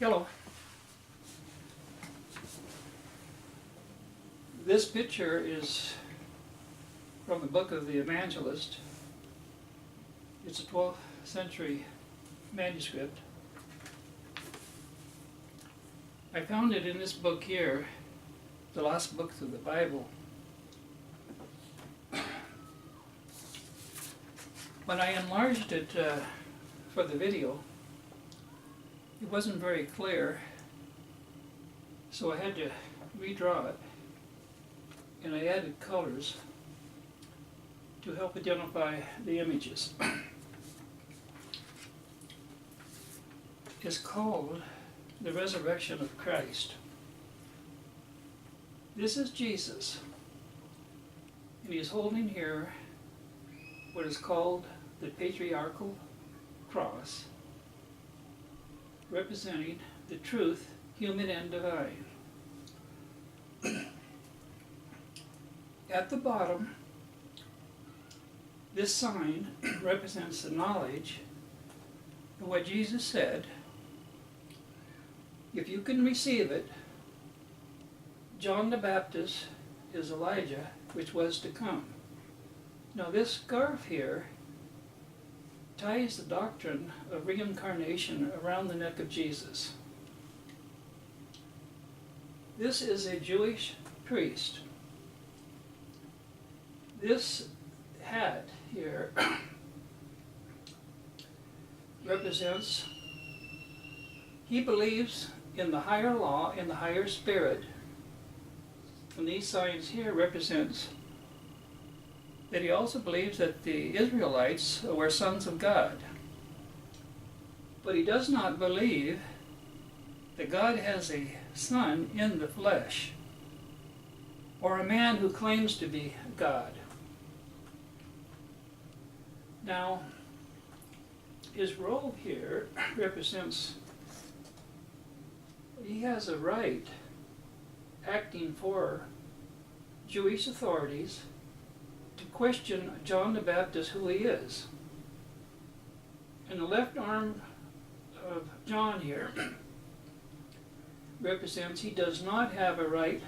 Hello. This picture is from the book of the Evangelist. It's a 12th century manuscript. I found it in this book here, the last book of the Bible. When I enlarged it for the video, it wasn't very clear, so I had to redraw it, and I added colors to help identify the images. It's called The Resurrection of Christ. This is Jesus, and he's holding here what is called the patriarchal cross, representing the truth, human and divine. At the bottom, this sign represents the knowledge of what Jesus said. If you can receive it, John the Baptist is Elijah, which was to come. Now this scarf here ties the doctrine of reincarnation around the neck of Jesus. This is a Jewish priest. This hat here represents, he believes in the higher law, in the higher spirit, and these signs here represents that he also believes that the Israelites were sons of God. But he does not believe that God has a son in the flesh, or a man who claims to be God. Now, his robe here represents he has a right acting for Jewish authorities to question John the Baptist who he is. And the left arm of John here represents he does not have a right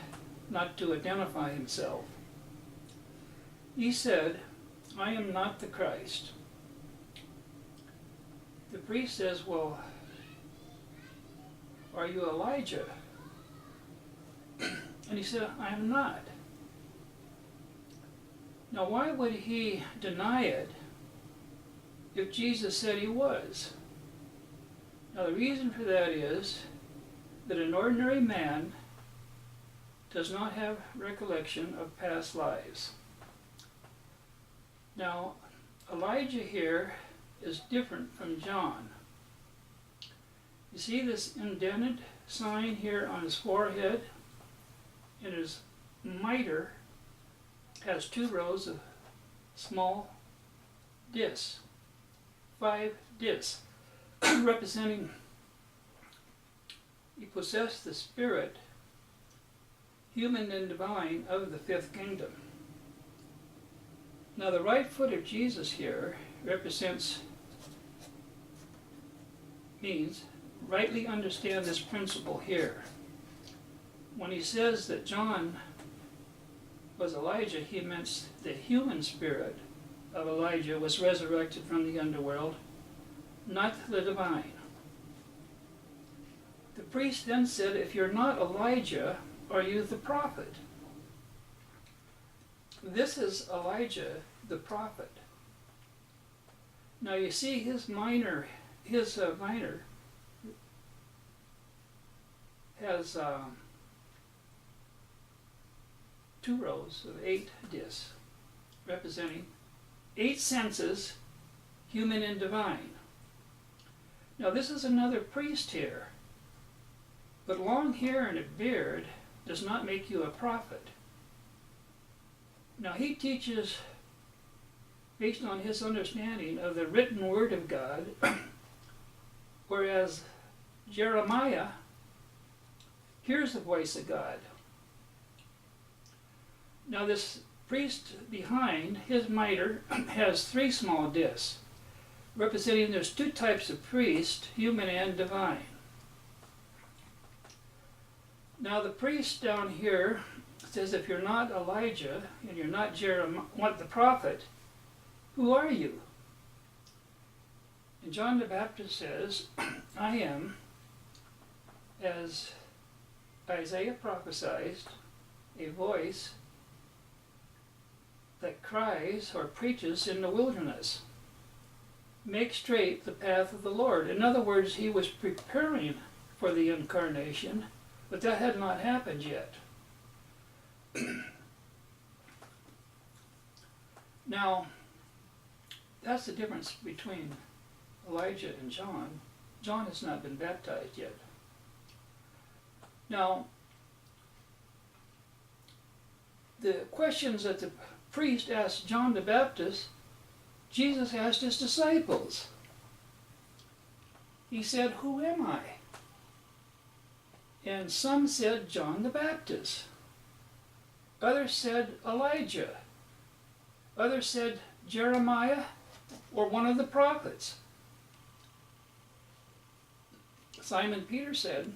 not to identify himself. He said, "I am not the Christ." The priest says, "Well, are you Elijah?" And he said, "I am not." Now why would he deny it if Jesus said he was? Now the reason for that is that an ordinary man does not have recollection of past lives. Now Elijah here is different from John. You see this indented sign here on his forehead, and his mitre has 2 rows of small discs, 5 discs, representing he possessed the spirit, human and divine, of the 5th kingdom. Now the right foot of Jesus here means rightly understand this principle here. When he says that John was Elijah, he meant the human spirit of Elijah was resurrected from the underworld, not the divine. The priest then said, "If you're not Elijah, are you the prophet?" This is Elijah the prophet. Now you see his mitre has 2 rows of 8 discs, representing 8 senses, human and divine. Now this is another priest here, but long hair and a beard does not make you a prophet. Now he teaches based on his understanding of the written word of God, whereas Jeremiah hears the voice of God. Now this priest behind, his mitre has 3 small discs, representing there's 2 types of priest, human and divine. Now the priest down here says, if you're not Elijah and you're not Jeremiah, the prophet, who are you? And John the Baptist says, I am, as Isaiah prophesied, a voice that cries or preaches in the wilderness, make straight the path of the Lord. In other words, he was preparing for the incarnation, but that had not happened yet. Now, that's the difference between Elijah and John. John has not been baptized yet. Now, the questions that the priest asked John the Baptist, Jesus asked his disciples. He said, who am I? And some said John the Baptist. Others said Elijah. Others said Jeremiah or one of the prophets. Simon Peter said,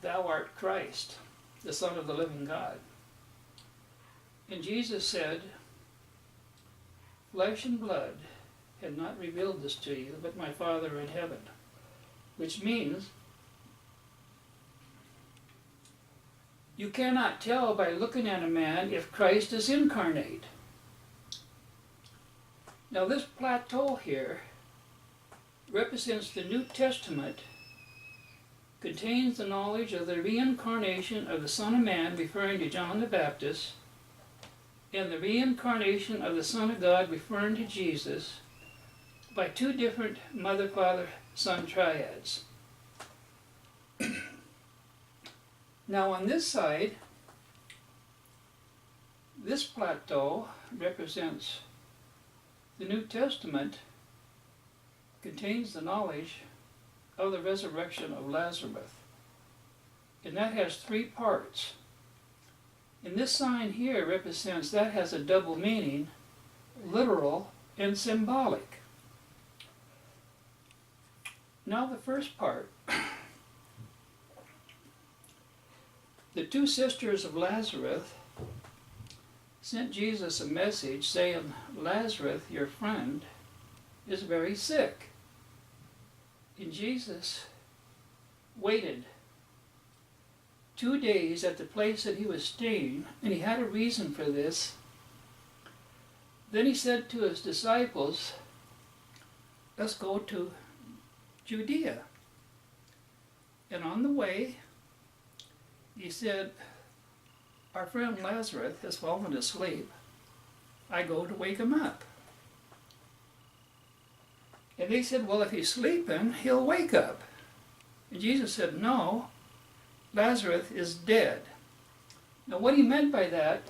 thou art Christ, the Son of the living God. And Jesus said, flesh and blood had not revealed this to you, but my Father in heaven. Which means, you cannot tell by looking at a man if Christ is incarnate. Now this plateau here represents the New Testament, contains the knowledge of the reincarnation of the Son of Man, referring to John the Baptist, and the reincarnation of the Son of God, referring to Jesus, by two different Mother, Father, Son triads. Now on this side, this plateau represents the New Testament, contains the knowledge of the resurrection of Lazarus. And that has three parts. And this sign here represents, that has a double meaning, literal and symbolic. Now the first part. The two sisters of Lazarus sent Jesus a message saying, Lazarus, your friend, is very sick. And Jesus waited 2 days at the place that he was staying, and he had a reason for this. Then he said to his disciples, let's go to Judea. And on the way, he said, our friend Lazarus has fallen asleep. I go to wake him up. And they said, well, if he's sleeping, he'll wake up. And Jesus said, no, Lazarus is dead. Now what he meant by that,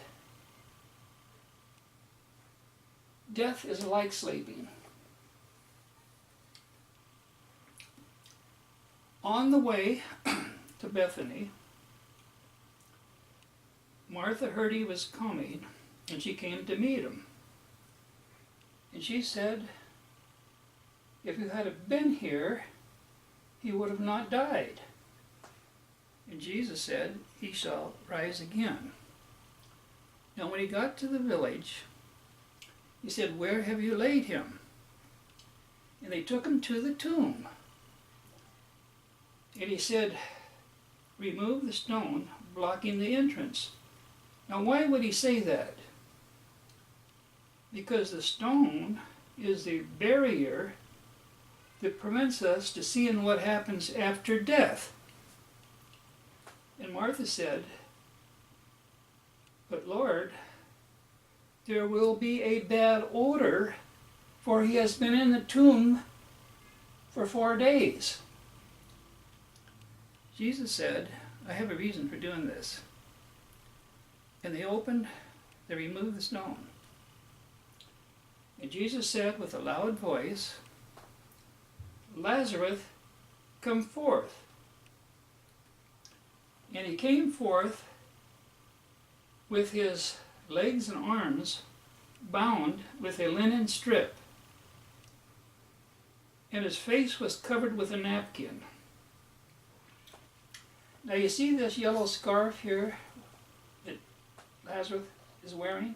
death is like sleeping. On the way to Bethany, Martha heard he was coming, and she came to meet him. And she said, if you had been here, he would have not died. And Jesus said, he shall rise again. Now when he got to the village, he said, where have you laid him? And they took him to the tomb. And he said, remove the stone blocking the entrance. Now why would he say that? Because the stone is the barrier that prevents us to seeing what happens after death. And Martha said, but Lord, there will be a bad odor, for he has been in the tomb for 4 days. Jesus said, I have a reason for doing this. And they removed the stone. And Jesus said with a loud voice, Lazarus, come forth. And he came forth with his legs and arms bound with a linen strip, and his face was covered with a napkin. Now you see this yellow scarf here that Lazarus is wearing?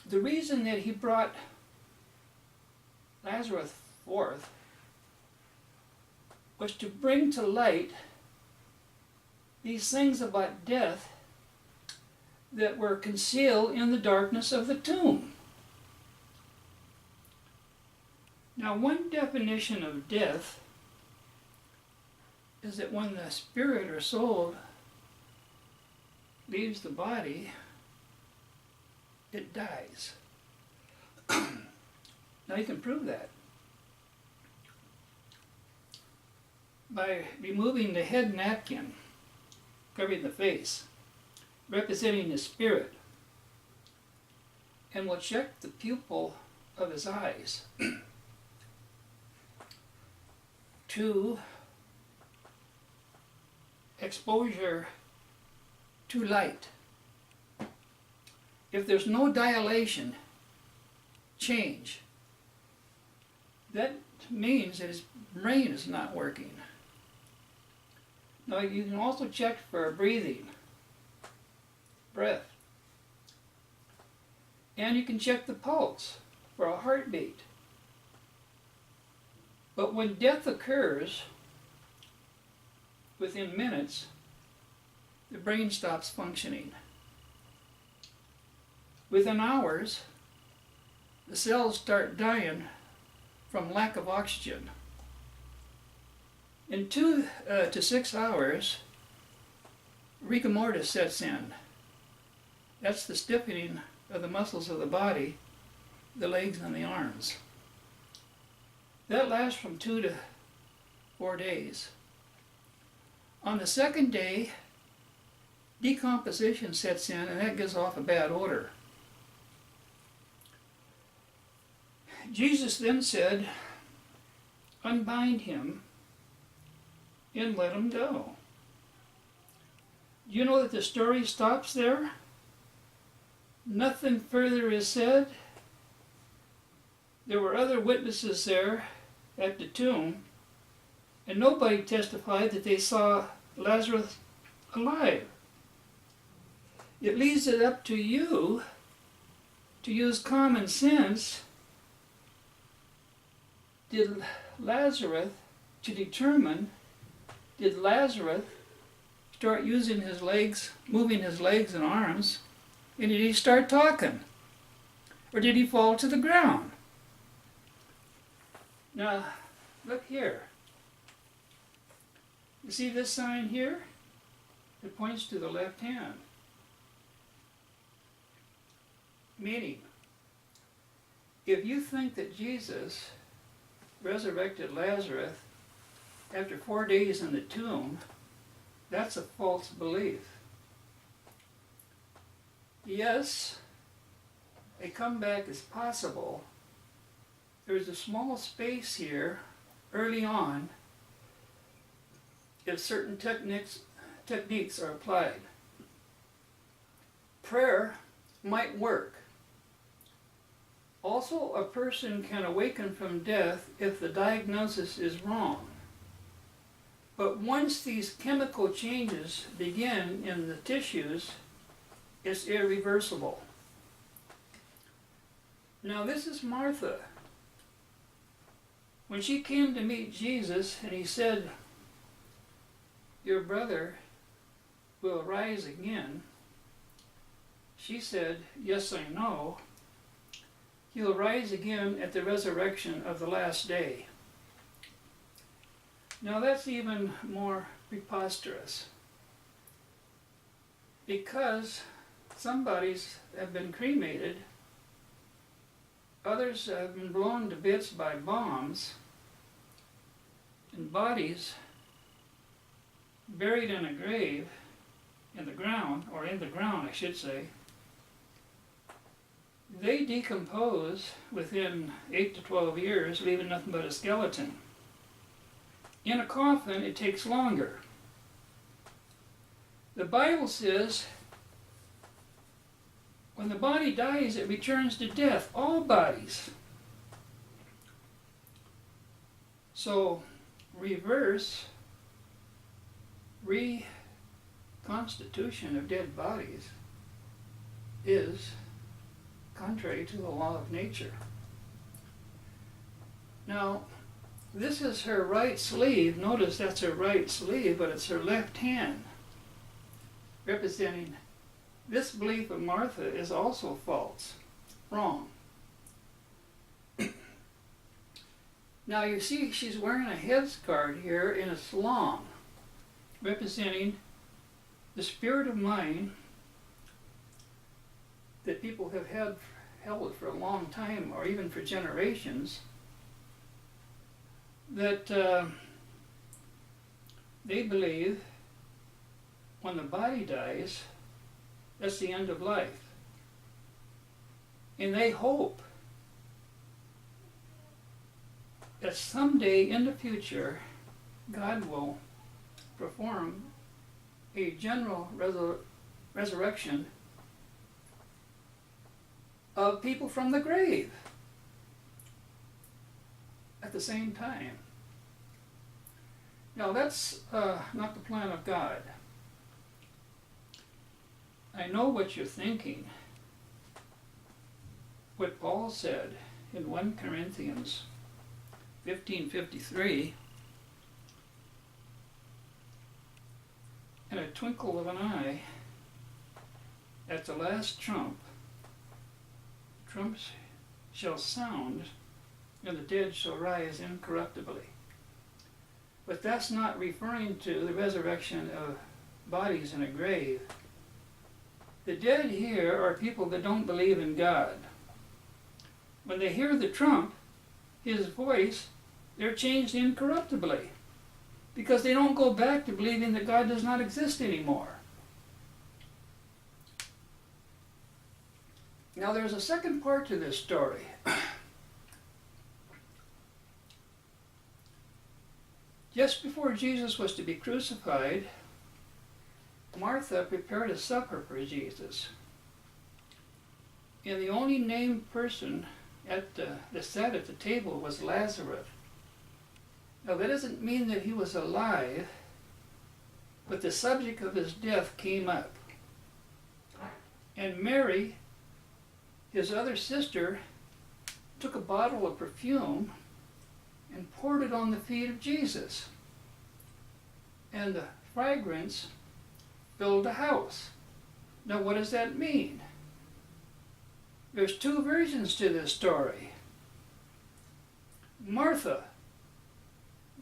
The reason that he brought Lazarus forth was to bring to light these things about death that were concealed in the darkness of the tomb. Now, one definition of death is that when the spirit or soul leaves the body, it dies. Now you can prove that by removing the head napkin covering the face, representing the spirit, and we'll check the pupil of his eyes to exposure to light. If there's no dilation, change, that means that his brain is not working. Now you can also check for breathing, breath, and you can check the pulse for a heartbeat. But when death occurs, within minutes, the brain stops functioning. Within hours, the cells start dying from lack of oxygen. In 2 to 6 hours, rigor mortis sets in. That's the stiffening of the muscles of the body, the legs and the arms. That lasts from 2 to 4 days. On the second day, decomposition sets in, and that gives off a bad odor. Jesus then said, unbind him and let him go. Do you know that the story stops there? Nothing further is said. There were other witnesses there at the tomb, and nobody testified that they saw Lazarus alive. It leaves it up to you to use common sense. Did Lazarus start using his legs, moving his legs and arms, and did he start talking? Or did he fall to the ground? Now, look here. You see this sign here? It points to the left hand. Meaning, if you think that Jesus resurrected Lazarus after 4 days in the tomb, that's a false belief. Yes, a comeback is possible. There's a small space here early on if certain techniques are applied. Prayer might work. Also, a person can awaken from death if the diagnosis is wrong. But once these chemical changes begin in the tissues, it's irreversible. Now this is Martha. When she came to meet Jesus and he said, your brother will rise again, she said, yes, I know. He'll rise again at the resurrection of the last day. Now that's even more preposterous, because some bodies have been cremated, others have been blown to bits by bombs, and bodies buried in a grave, in the ground, or in the ground I should say, they decompose within 8 to 12 years, leaving nothing but a skeleton. In a coffin, it takes longer. The Bible says, when the body dies, it returns to death, all bodies. So, reverse reconstitution of dead bodies is contrary to the law of nature. Now, this is her right sleeve. Notice that's her right sleeve, but it's her left hand, representing this belief of Martha is also false, wrong. Now you see she's wearing a headscarf here, and it's long, representing the spirit of mind that people have held for a long time, or even for generations, that they believe when the body dies, that's the end of life. And they hope that someday in the future, God will perform a general resurrection of people from the grave at the same time. Now that's not the plan of God. I know what you're thinking. What Paul said in 1 Corinthians 15:53, in a twinkle of an eye, at the last trumps shall sound, and the dead shall rise incorruptibly. But that's not referring to the resurrection of bodies in a grave. The dead here are people that don't believe in God. When they hear the trump, his voice, they're changed incorruptibly, because they don't go back to believing that God does not exist anymore. Now there's a second part to this story. Just before Jesus was to be crucified, Martha prepared a supper for Jesus. And the only named person that sat at the table was Lazarus. Now that doesn't mean that he was alive, but the subject of his death came up. And Mary, his other sister, took a bottle of perfume and poured it on the feet of Jesus. And the fragrance filled the house. Now what does that mean? There's two versions to this story. Martha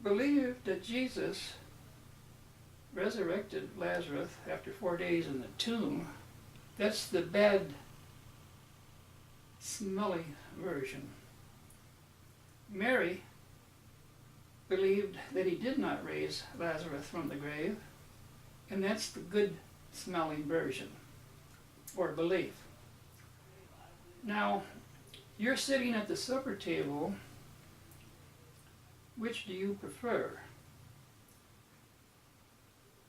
believed that Jesus resurrected Lazarus after 4 days in the tomb. That's the bad, smelly version. Mary believed that he did not raise Lazarus from the grave, and that's the good smelling version, or belief. Now, you're sitting at the supper table. Which do you prefer?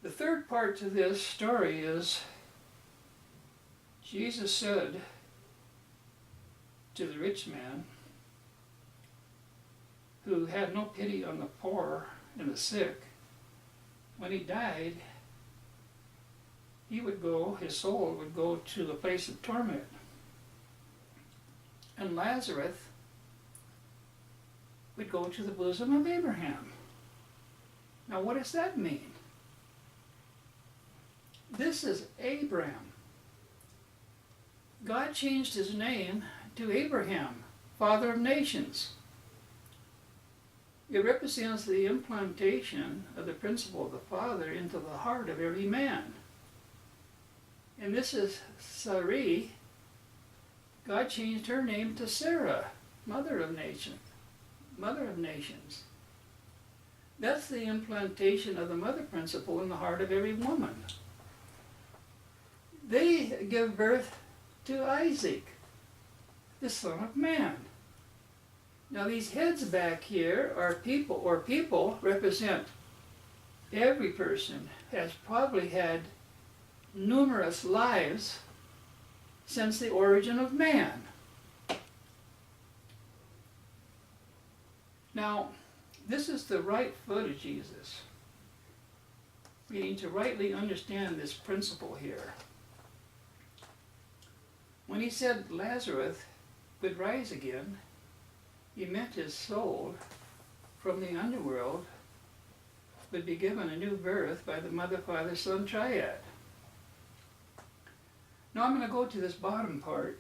The third part to this story is Jesus said to the rich man, who had no pity on the poor and the sick, when he died, his soul would go to the place of torment. And Lazarus would go to the bosom of Abraham. Now what does that mean? This is Abram. God changed his name to Abraham, father of nations. It represents the implantation of the principle of the Father into the heart of every man. And this is Sarai. God changed her name to Sarah, mother of nations. That's the implantation of the mother principle in the heart of every woman. They give birth to Isaac, the son of man. Now these heads back here are people, or people represent every person has probably had numerous lives since the origin of man. Now, this is the right foot of Jesus. We need to rightly understand this principle here. When he said Lazarus would rise again, he meant his soul from the underworld would be given a new birth by the Mother, Father, Son triad. Now I'm going to go to this bottom part.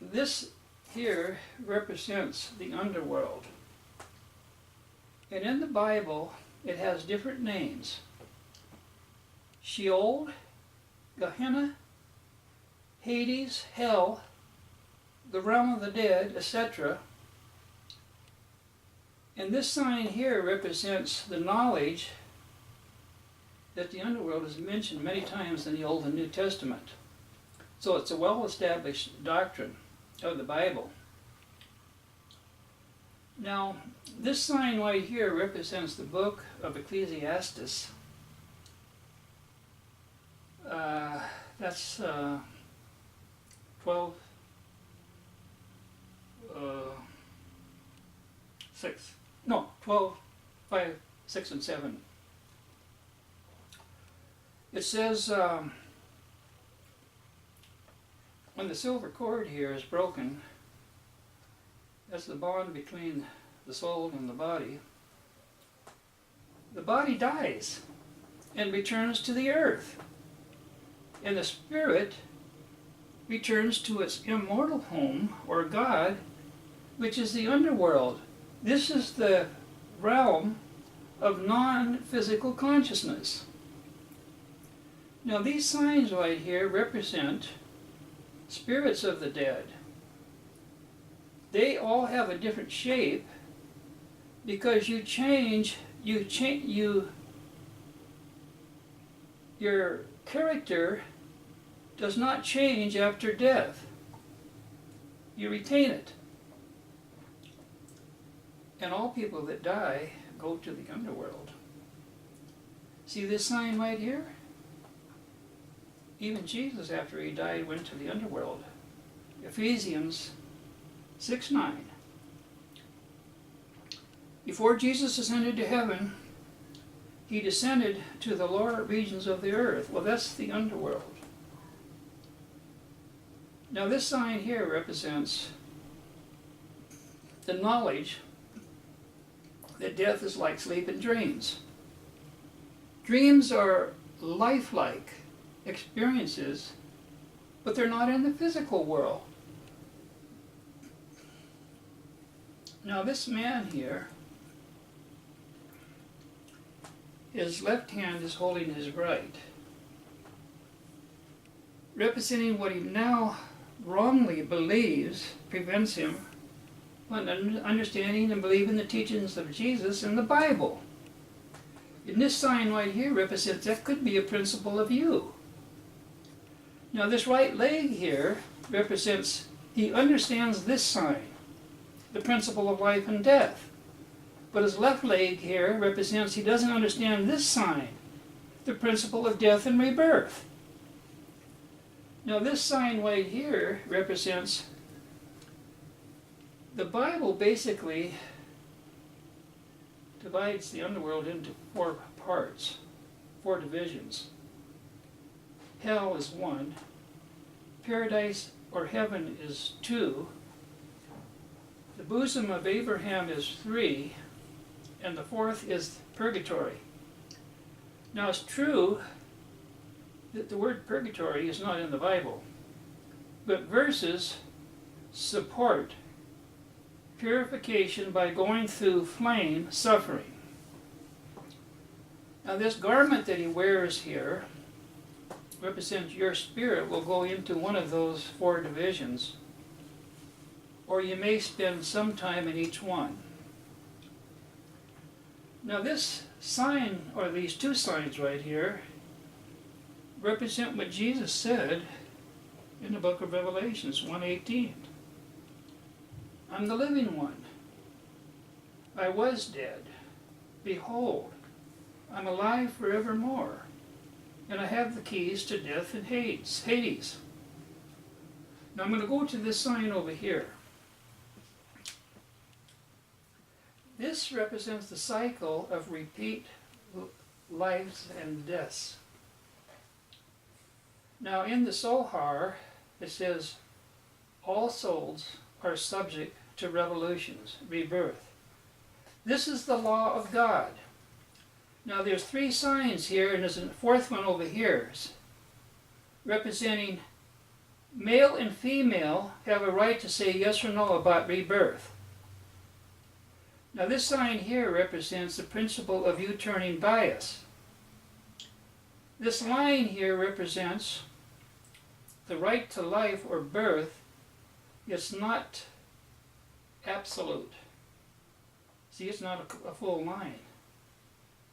This here represents the underworld. And in the Bible, it has different names. Sheol, Gehenna, Hades, Hell, the realm of the dead, etc. And this sign here represents the knowledge that the underworld is mentioned many times in the Old and New Testament. So it's a well-established doctrine of the Bible. Now, this sign right here represents the book of Ecclesiastes. That's 12, 6. No, 12, 5, 6, and 7. It says, when the silver cord here is broken, that's the bond between the soul and the body dies and returns to the earth. And the spirit returns to its immortal home, or God, which is the underworld. This is the realm of non-physical consciousness. Now these signs right here represent spirits of the dead. They all have a different shape because your character does not change after death. You retain it. And all people that die go to the underworld. See this sign right here? Even Jesus, after he died, went to the underworld. Ephesians 6:9. Before Jesus ascended to heaven, he descended to the lower regions of the earth. Well, that's the underworld. Now this sign here represents the knowledge that death is like sleep and dreams. Dreams are lifelike experiences, but they're not in the physical world. Now this man here, his left hand is holding his right, representing what he now wrongly believes prevents him from understanding and believing the teachings of Jesus in the Bible. And this sign right here represents that could be a principle of you. Now this right leg here represents he understands this sign, the principle of life and death. But his left leg here represents he doesn't understand this sign, the principle of death and rebirth. Now this sign right here represents the Bible basically divides the underworld into 4 parts, 4 divisions. Hell is 1, paradise or heaven is 2, the bosom of Abraham is 3, and the 4th is purgatory. Now it's true that the word purgatory is not in the Bible, but verses support purification by going through flame suffering. Now this garment that he wears here represents your spirit will go into one of those 4 divisions, or you may spend some time in each one. Now this sign, or these 2 signs right here, represent what Jesus said in the book of Revelations 1:18. I'm the living one. I was dead. Behold, I'm alive forevermore, and I have the keys to death and Hades. Now I'm going to go to this sign over here. This represents the cycle of repeat lives and deaths. Now in the Sohar, it says, all souls are subject to revolutions, rebirth. This is the law of God. Now there's 3 signs here, and there's a 4th one over here, representing male and female have a right to say yes or no about rebirth. Now this sign here represents the principle of U-turning bias. This line here represents the right to life or birth. It's not absolute. See, it's not a full line.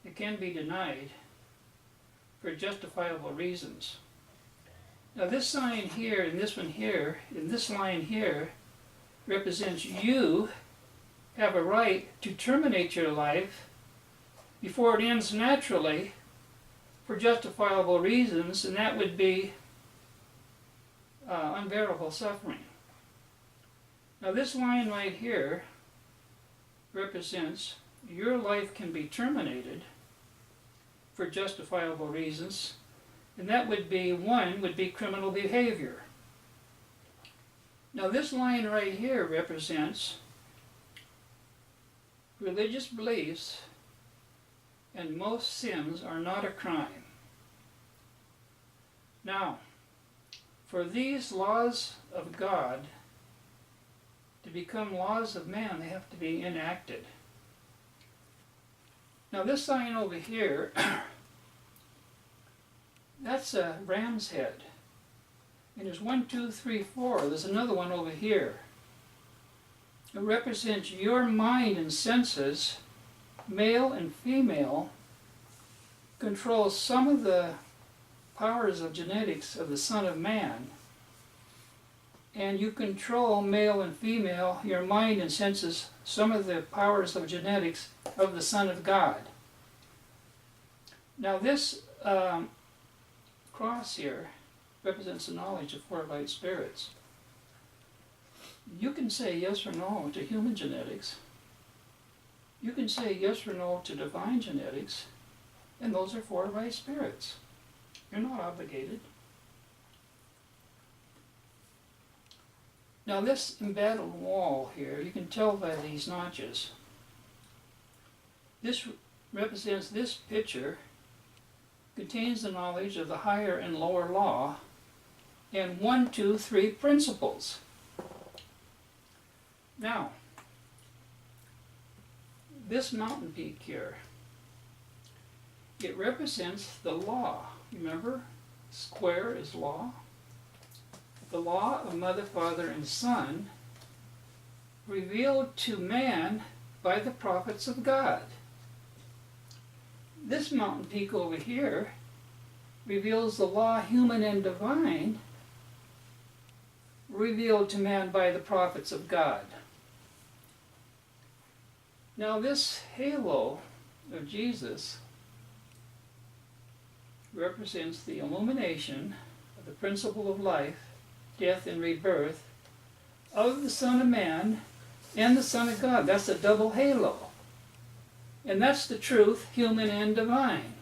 It can be denied for justifiable reasons. Now this sign here and this one here, and this line here, represents you have a right to terminate your life before it ends naturally for justifiable reasons, and that would be unbearable suffering. Now this line right here represents your life can be terminated for justifiable reasons, and that would be, one would be criminal behavior. Now this line right here represents religious beliefs, and most sins are not a crime. Now, for these laws of God to become laws of man, they have to be enacted. Now this sign over here, that's a ram's head. And there's 1, 2, 3, 4. There's another one over here. It represents your mind and senses, male and female, control some of the powers of genetics of the Son of Man. And you control, male and female, your mind and senses, some of the powers of genetics of the Son of God. Now this cross here represents the knowledge of 4 light spirits. You can say yes or no to human genetics. You can say yes or no to divine genetics, and those are 4 light spirits. You're not obligated. Now this embattled wall here, you can tell by these notches. This represents, this picture contains the knowledge of the higher and lower law and 1, 2, 3 principles. Now, this mountain peak here, it represents the law. Remember, square is law. The law of Mother, Father, and Son revealed to man by the prophets of God. This mountain peak over here reveals the law, human and divine, revealed to man by the prophets of God. Now this halo of Jesus represents the illumination of the principle of life, death, and rebirth of the Son of Man and the Son of God. That's a double halo. And that's the truth, human and divine.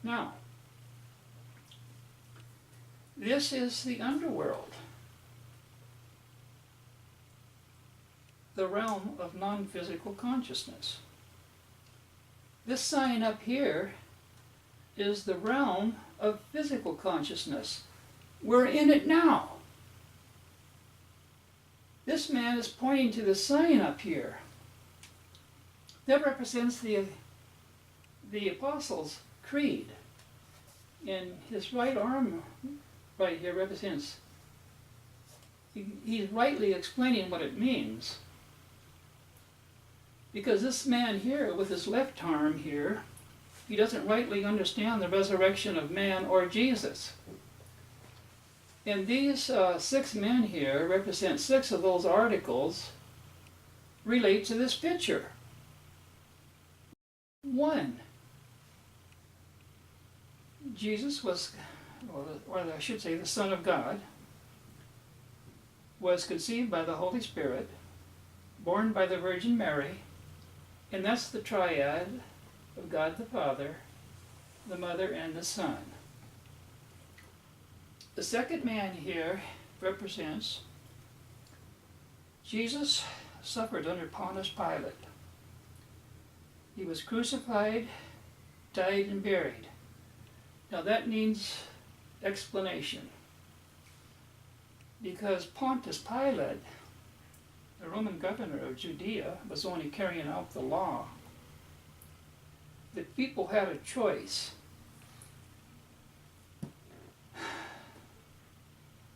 Now, this is the underworld, the realm of non-physical consciousness. This sign up here is the realm of physical consciousness. We're in it now. This man is pointing to the sign up here. That represents the Apostles' Creed. And his right arm right here represents, he's rightly explaining what it means. Because this man here, with his left arm here, he doesn't rightly understand the resurrection of man or Jesus. And these 6 men here represent 6 of those articles relate to this picture. 1, Jesus was, or I should say the Son of God, was conceived by the Holy Spirit, born by the Virgin Mary, and that's the triad of God the Father, the Mother, and the Son. The second man here represents Jesus suffered under Pontius Pilate. He was crucified, died, and buried. Now that needs explanation, because Pontius Pilate, the Roman governor of Judea, was only carrying out the law. The people had a choice.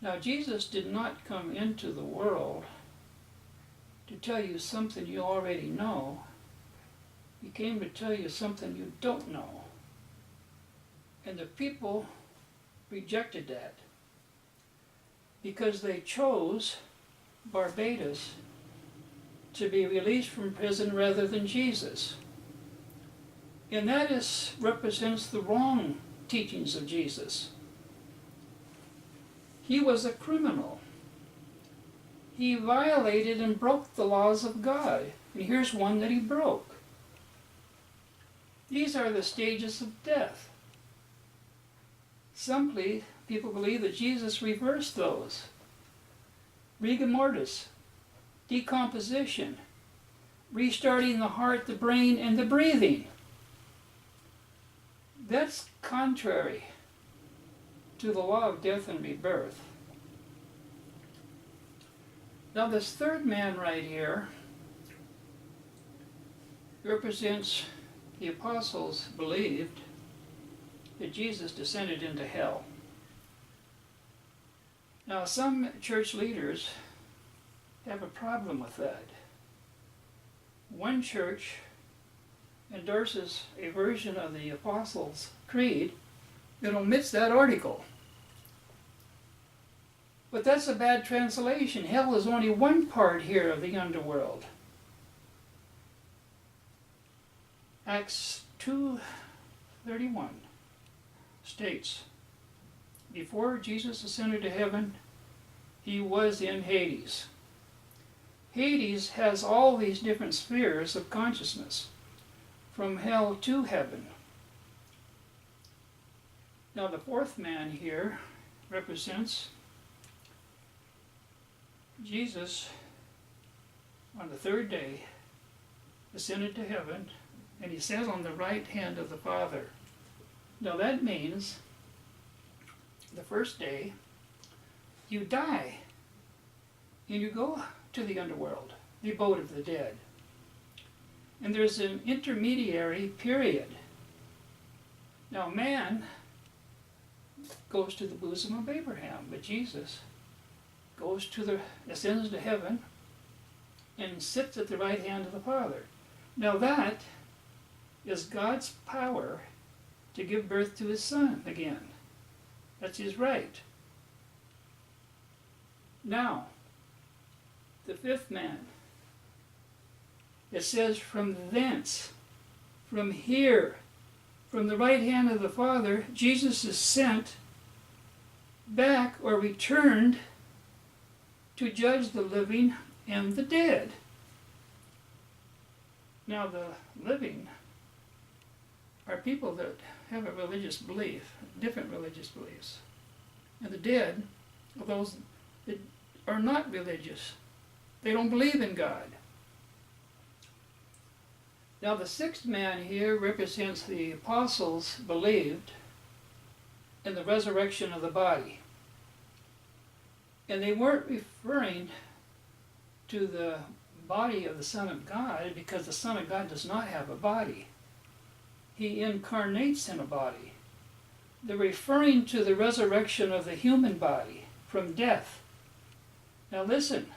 Now Jesus did not come into the world to tell you something you already know. He came to tell you something you don't know. And the people rejected that because they chose Barbados to be released from prison rather than Jesus. And that represents the wrong teachings of Jesus. He was a criminal. He violated and broke the laws of God. And here's one that he broke. These are the stages of death. Some people believe that Jesus reversed those. Rigor mortis, decomposition, restarting the heart, the brain, and the breathing. That's contrary to the law of death and rebirth. Now this third man right here represents the apostles believed that Jesus descended into hell. Now some church leaders have a problem with that. One church endorses a version of the Apostles' Creed that omits that article. But that's a bad translation. Hell is only one part here of the underworld. Acts 2:31 states, before Jesus ascended to heaven, he was in Hades. Hades has all these different spheres of consciousness, from hell to heaven. Now the fourth man here represents Jesus on the third day ascended to heaven, and he sat on the right hand of the Father. Now that means the first day you die and you go to the underworld, the abode of the dead. And there's an intermediary period. Now man goes to the bosom of Abraham, but Jesus ascends to heaven and sits at the right hand of the Father. Now that is God's power to give birth to his Son again. That's his right. Now, the fifth man, it says from thence, from here, from the right hand of the Father, Jesus is sent back or returned to judge the living and the dead. Now the living are people that have a religious belief, different religious beliefs. And the dead are those that are not religious. They don't believe in God. Now the sixth man here represents the apostles believed in the resurrection of the body. And they weren't referring to the body of the Son of God, because the Son of God does not have a body. He incarnates in a body. They're referring to the resurrection of the human body from death. Now listen.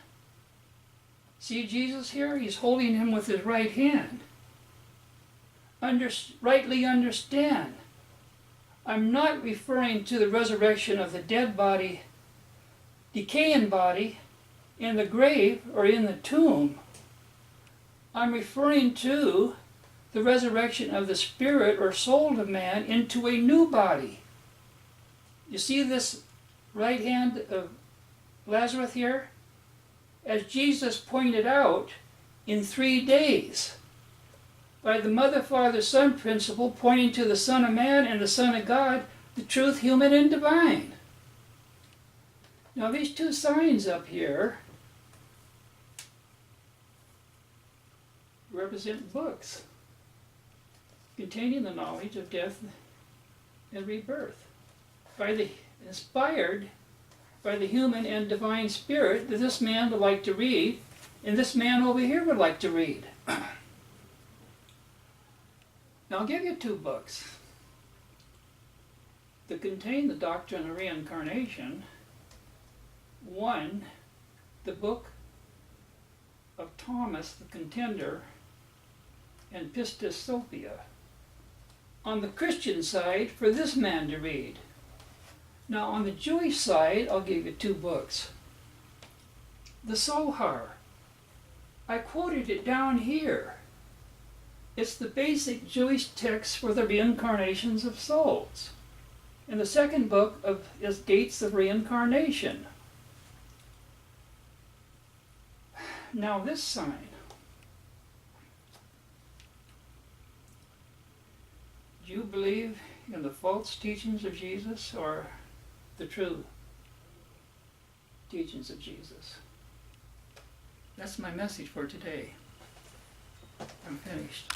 See Jesus here? He's holding him with his right hand. Rightly understand. I'm not referring to the resurrection of the dead body, decaying body, in the grave or in the tomb. I'm referring to the resurrection of the spirit or soul of man into a new body. You see this right hand of Lazarus here? As Jesus pointed out, in 3 days by the Mother, Father, Son principle, pointing to the Son of Man and the Son of God, the truth, human and divine. Now these two signs up here represent books containing the knowledge of death and rebirth, inspired by the human and divine spirit that this man would like to read, and this man over here would like to read. Now I'll give you 2 books that contain the doctrine of reincarnation. One, the book of Thomas the Contender and Pistis Sophia, on the Christian side for this man to read. Now on the Jewish side, I'll give you 2 books. The Zohar. I quoted it down here. It's the basic Jewish text for the reincarnations of souls. And the second book is Gates of Reincarnation. Now this sign. Do you believe in the false teachings of Jesus or the true teachings of Jesus? That's my message for today. I'm finished.